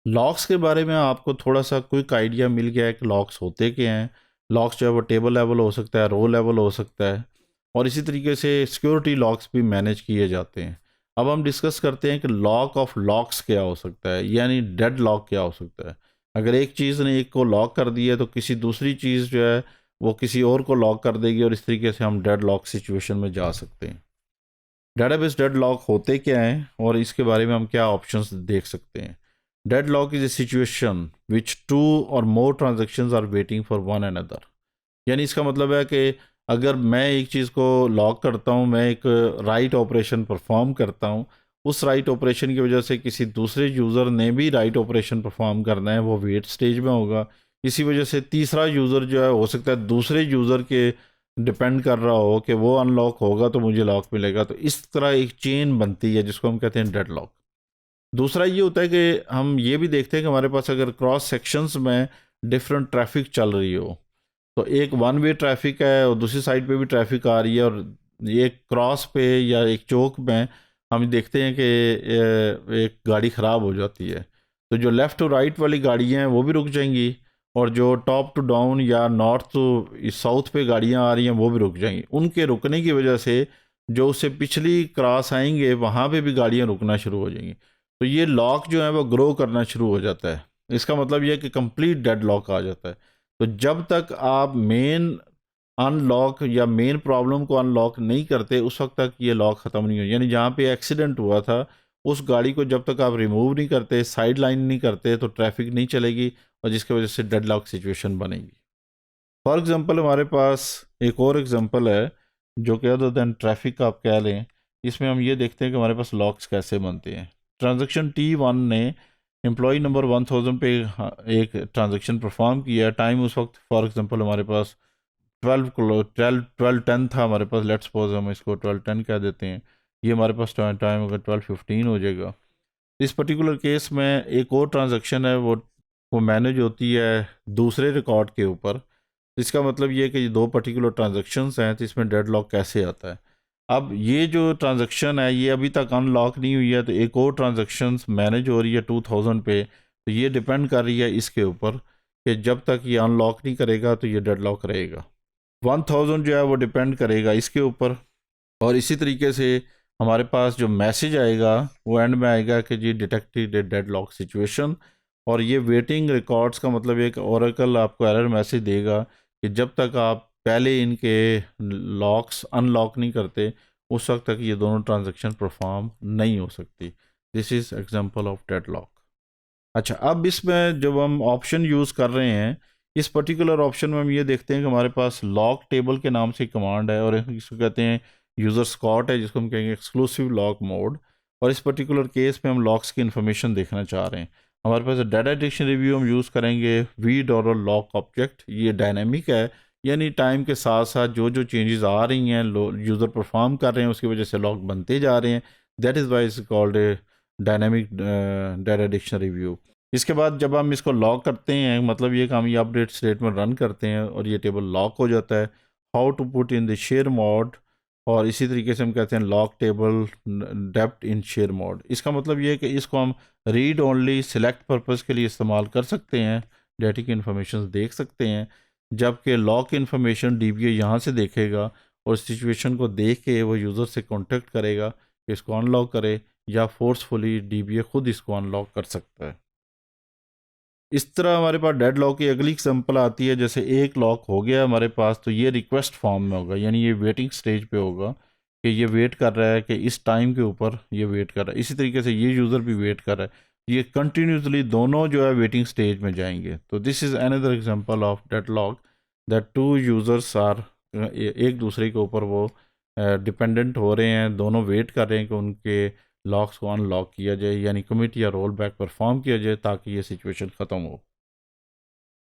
Locks के बारे में आपको थोड़ा सा क्विक आइडिया मिल गया है कि लॉक्स होते क्या हैं। लॉक्स जो है वो टेबल लेवल हो सकता है, रो लेवल हो सकता है, और इसी तरीके से सिक्योरिटी लॉक्स भी मैनेज किए जाते हैं। अब हम डिस्कस करते हैं कि लॉक ऑफ लॉक्स क्या हो सकता है, यानी डेड लॉक क्या हो सकता है। अगर एक चीज़ ने एक को लॉक कर दिया तो किसी दूसरी चीज़ जो है वो किसी और को लॉक कर देगी, और इस तरीके से हम डेड लॉक सिचुएशन में जा सकते हैं। डेटाबेस डेड लॉक होते क्या हैं और इसके बारे में हम क्या ऑप्शंस देख सकते हैं। Deadlock is a situation which two or more transactions are waiting for one another. यानी इसका मतलब है कि अगर मैं एक चीज़ को लॉक करता हूँ, मैं एक राइट ऑपरेशन परफॉर्म करता हूँ, उस राइट ऑपरेशन की वजह से किसी दूसरे यूज़र ने भी राइट ऑपरेशन परफॉर्म करना है, वो वेट स्टेज में होगा। इसी वजह से तीसरा यूज़र जो है हो सकता है दूसरे यूज़र के डिपेंड कर रहा हो कि वो अनलॉक होगा तो मुझे लॉक मिलेगा। तो इस तरह एक चेन बनती है जिसको हम कहते हैं डेड लॉक। दूसरा ये होता है कि हम ये भी देखते हैं कि हमारे पास अगर क्रॉस सेक्शंस में डिफरेंट ट्रैफिक चल रही हो, तो एक वन वे ट्रैफिक है और दूसरी साइड पे भी ट्रैफिक आ रही है, और ये क्रॉस पे या एक चौक में हम देखते हैं कि एक गाड़ी ख़राब हो जाती है, तो जो लेफ़्ट टू राइट वाली गाड़ियाँ हैं वो भी रुक जाएंगी, और जो टॉप टू डाउन या नॉर्थ टू साउथ पे गाड़ियाँ आ रही हैं वो भी रुक जाएंगी। उनके रुकने की वजह से जो उससे पिछली क्रॉस आएंगे वहाँ पे भी गाड़ियाँ रुकना शुरू हो जाएंगी। तो ये लॉक जो है वो ग्रो करना शुरू हो जाता है। इसका मतलब ये है कि कंप्लीट डेड लॉक आ जाता है। तो जब तक आप मेन अनलॉक या मेन प्रॉब्लम को अनलॉक नहीं करते उस वक्त तक ये लॉक ख़त्म नहीं हो, यानी जहाँ पे एक्सीडेंट हुआ था उस गाड़ी को जब तक आप रिमूव नहीं करते, साइड लाइन नहीं करते, तो ट्रैफिक नहीं चलेगी, और जिसकी वजह से डेड लॉक सिचुएशन बनेगी। फॉर एग्जांपल हमारे पास एक और एग्जांपल है जो कि अदर देन ट्रैफिक आप कह लें। इसमें हम ये देखते हैं कि हमारे पास लॉक्स कैसे बनते हैं। ट्रांजैक्शन T1 ने एम्प्लॉय नंबर 1000 पे एक ट्रांजैक्शन परफॉर्म किया। टाइम उस वक्त फॉर एग्जांपल हमारे पास 12:10 था हमारे पास। लेट्स सपोज हम इसको 12:10 कह देते हैं। ये हमारे पास टाइम अगर 12:15 हो जाएगा। इस पर्टिकुलर केस में एक और ट्रांजैक्शन है वो मैनेज होती है दूसरे रिकॉर्ड के ऊपर। इसका मतलब ये है कि ये दो पर्टिकुलर ट्रांजैक्शंस हैं, तो इसमें डेडलॉक कैसे आता है। अब ये जो ट्रांजैक्शन है ये अभी तक अनलॉक नहीं हुई है, तो एक और ट्रांजैक्शन मैनेज हो रही है 2000 पे, तो ये डिपेंड कर रही है इसके ऊपर कि जब तक ये अनलॉक नहीं करेगा तो ये डेडलॉक रहेगा। 1000 जो है वो डिपेंड करेगा इसके ऊपर। और इसी तरीके से हमारे पास जो मैसेज आएगा वो एंड में आएगा कि जी डिटेक्टेड डेडलॉक सिचुएशन। और ये वेटिंग रिकॉर्ड्स का मतलब एक ओरेकल आपको एरर मैसेज देगा कि जब तक आप पहले इनके लॉक्स अनलॉक नहीं करते उस वक्त तक ये दोनों ट्रांजैक्शन परफॉर्म नहीं हो सकती। This is example of deadlock. अच्छा, अब इसमें जब हम ऑप्शन यूज़ कर रहे हैं, इस पर्टिकुलर ऑप्शन में हम ये देखते हैं कि हमारे पास लॉक टेबल के नाम से कमांड है, और इसको कहते हैं यूज़र स्कॉट है, जिसको हम कहेंगे एक्सक्लूसिव लॉक मोड। और इस पर्टिकुलर केस में हम लॉक्स की इन्फॉर्मेशन देखना चाह रहे हैं। हमारे पास डाटा डिक्शन रिव्यू हम यूज़ करेंगे वी डॉलर लॉक ऑब्जेक्ट। ये डायनेमिक है, यानी टाइम के साथ साथ जो जो चेंजेस आ रही हैं यूज़र परफॉर्म कर रहे हैं उसकी वजह से लॉक बनते जा रहे हैं। That is why is called a dynamic data diction review. इसके बाद जब हम इसको लॉक करते हैं, मतलब ये कि हम ये अपडेट स्टेट में रन करते हैं और ये टेबल लॉक हो जाता है। How to put in the share mode, और इसी तरीके से हम कहते हैं lock table depth in share mode. इसका मतलब ये है कि इसको हम रीड ओनली सिलेक्ट पर्पज़ के लिए इस्तेमाल कर सकते हैं, डाटा की इन्फॉर्मेशन देख सकते हैं, जबकि लॉक इन्फॉर्मेशन DBA यहाँ से देखेगा और सिचुएशन को देख के वो यूज़र से कॉन्टेक्ट करेगा कि इसको अनलॉक करे, या फोर्सफुली DBA खुद इसको अनलॉक कर सकता है। इस तरह हमारे पास डेड लॉक की अगली एग्जांपल आती है। जैसे एक लॉक हो गया हमारे पास, तो ये रिक्वेस्ट फॉर्म में होगा, यानी ये वेटिंग स्टेज पे होगा कि ये वेट कर रहा है कि इस टाइम के ऊपर ये वेट कर रहा है। इसी तरीके से ये यूज़र भी वेट कर रहा है। ये कंटिन्यूसली दोनों जो है वेटिंग स्टेज में जाएंगे। तो this is another example of deadlock, that two users are एक दूसरे के ऊपर वो डिपेंडेंट हो रहे हैं, दोनों वेट कर रहे हैं कि उनके लॉक्स को अनलॉक किया जाए, यानी कमिट या रोल बैक परफॉर्म किया जाए ताकि ये सिचुएशन ख़त्म हो।